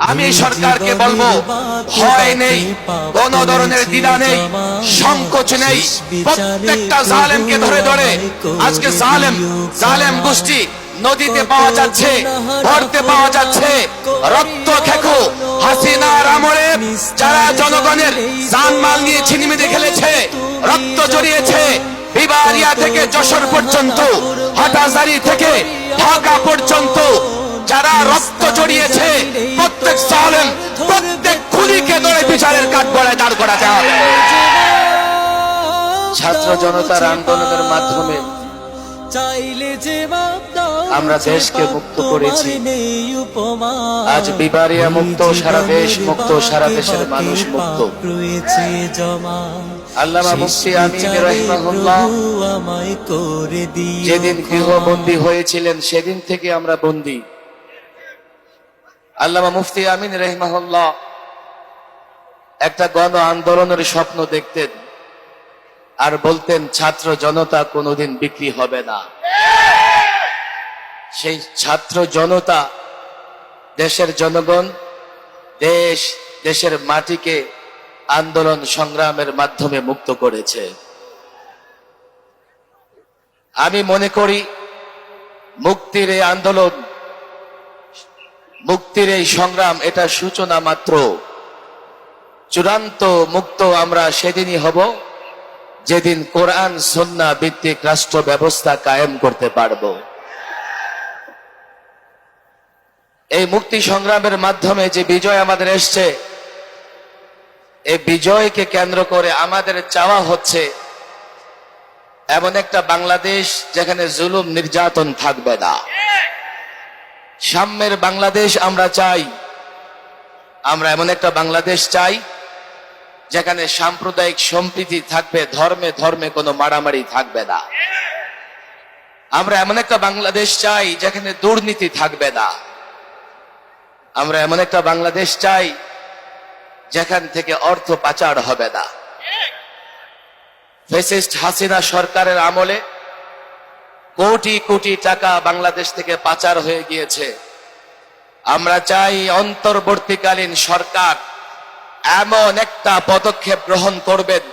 আমি এই সরকারকে বলবো, ভয় নেই, কোন ধরনের দ্বিধা নেই, সংকোচ নেই। প্রত্যেকটা জালেমকে ধরে ধরে আজকে জালেম গোষ্ঠী নদীতে পাওয়া যাচ্ছে, ধরতে পাওয়া যাচ্ছে। রক্ত খেকো হাসিনার আমলে যারা জনগণের জানমাল নিয়ে ছিনিমিনি খেলেছে, রক্ত জড়িয়েছে, বিবারিয়া থেকে যশোর পর্যন্ত, হাটাজারি থেকে ঢাকা পর্যন্ত যারা রক্ত জড়িয়েছে, প্রত্যেক জালেম, প্রত্যেক খুনিকে ধরে বিচারের কাঠগড়ায় দাঁড় করাতে হবে। ছাত্র জনতার আন্দোলনের মাধ্যমে আমরা দেশকে মুক্ত করেছি। আজ বিবারিয়া মুক্ত, সারা দেশ মুক্ত, সারা দেশের মানুষ মুক্ত। আল্লামা মুফতি আমিন রাহিমাহুল্লাহ যেদিন গৃহবন্দী হয়েছিলেন সেদিন থেকে আমরা বন্দী। আল্লামা মুফতি আমিন রাহিমাহুল্লাহ একটা গণ আন্দোলনের স্বপ্ন দেখতেন আর বলতেন, ছাত্র জনতা কোনোদিন বিক্রি হবে না। সেই ছাত্র জনতা দেশের জনগণ, দেশের মাটিকে আন্দোলন সংগ্রামের মাধ্যমে মুক্ত করেছে। আমি মনে করি মুক্তির এই আন্দোলন, মুক্তির এই সংগ্রাম, এটা সূচনা মাত্র। চূড়ান্ত মুক্ত আমরা সেদিনই হব যেদিন কোরআন সুন্নাহ ভিত্তিক রাষ্ট্র ব্যবস্থা কায়েম করতে পারব। এই মুক্তি সংগ্রামের মাধ্যমে যে বিজয় আমাদের এসছে, এই বিজয়কে কেন্দ্র করে আমাদের চাওয়া হচ্ছে এমন একটা বাংলাদেশ যেখানে জুলুম নির্যাতন থাকবে না। সাম্যের বাংলাদেশ আমরা চাই। আমরা এমন একটা বাংলাদেশ চাই যেখানে সাম্প্রদায়িক সম্প্রীতি থাকবে, ধর্মে ধর্মে কোনো মারামারি থাকবে না। আমরা এমন একটা বাংলাদেশ চাই যেখানে দুর্নীতি থাকবে না। আমরা এমন একটা বাংলাদেশ চাই যেখান থেকে অর্থ পাচার হবে না। ফ্যাসিস্ট হাসিনা সরকারের আমলে কোটি কোটি টাকা বাংলাদেশ থেকে পাচার হয়ে গিয়েছে। আমরা চাই অন্তর্বর্তীকালীন সরকার এমন একটা পদক্ষেপ গ্রহণ করবেন,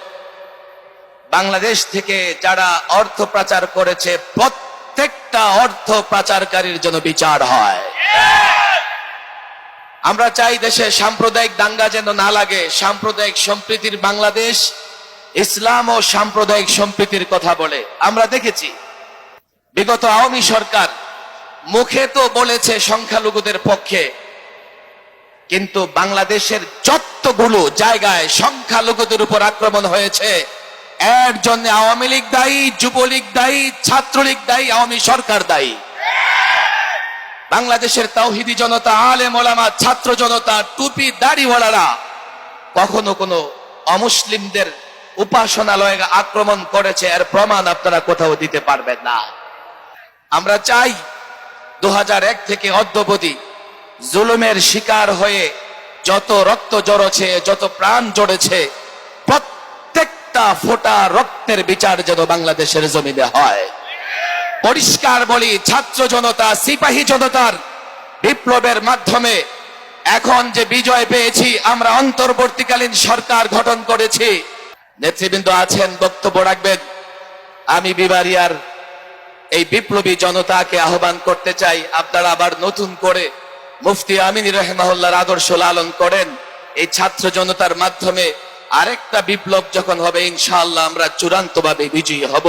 বাংলাদেশ থেকে যারা অর্থ পাচার করেছে প্রত্যেকটা অর্থ পাচারকারীর জন্য বিচার হয়। আমরা চাই দেশে সাম্প্রদায়িক দাঙ্গা যেন না লাগে। সাম্প্রদায়িক সম্প্রীতির বাংলাদেশ, ইসলাম ও সাম্প্রদায়িক সম্প্রীতির কথা বলে। আমরা দেখেছি বিগত আওয়ামী সরকার মুখে তো বলেছে সংখ্যালঘুদের পক্ষে, কিন্তু বাংলাদেশের যতগুলো জায়গায় সংখ্যালঘুদের উপর আক্রমণ হয়েছে, এর জন্য আওয়ামী লীগ দায়ী, যুবলীগ দায়ী, ছাত্রলীগ দায়ী, আওয়ামী সরকার দায়ী। বাংলাদেশের তাওহিদি জনতা, আলেম ওলামা, ছাত্র জনতা, টুপি দাড়িওয়ালারা কখনো কোনো অমুসলিমদের উপাসনালয়ে আক্রমণ করেছে এর প্রমাণ আপনারা কোথাও দিতে পারবেন না। আমরা চাই 2001 থেকে অদ্যাবধি জুলুমের শিকার হয়ে যত রক্ত ঝরেছে, যত প্রাণ ঝরেছে, প্রত্যেকটা ফোঁটা রক্তের বিচার যেন বাংলাদেশের জমিনে হয়। পরিষ্কার বলি, ছাত্র জনতা, সিপাহী জনতার বিপ্লবের মাধ্যমে এখন যে বিজয় পেয়েছি, আমরা অন্তর্বর্তীকালীন সরকার গঠন করেছি। নেতৃবৃন্দ আছেন, বক্তব্য রাখবেন। আমি বিবারিয়ার এই বিপ্লবী জনতাকে আহ্বান করতে চাই, আপনারা আবার নতুন করে মুফতি আমিন রাহিমাহুল্লাহর আদর্শ লালন করেন। এই ছাত্র জনতার মাধ্যমে আরেকটা বিপ্লব যখন হবে, ইনশাআল্লাহ আমরা চূড়ান্তভাবে বিজয়ী হব।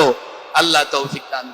আল্লাহ তৌফিক দান।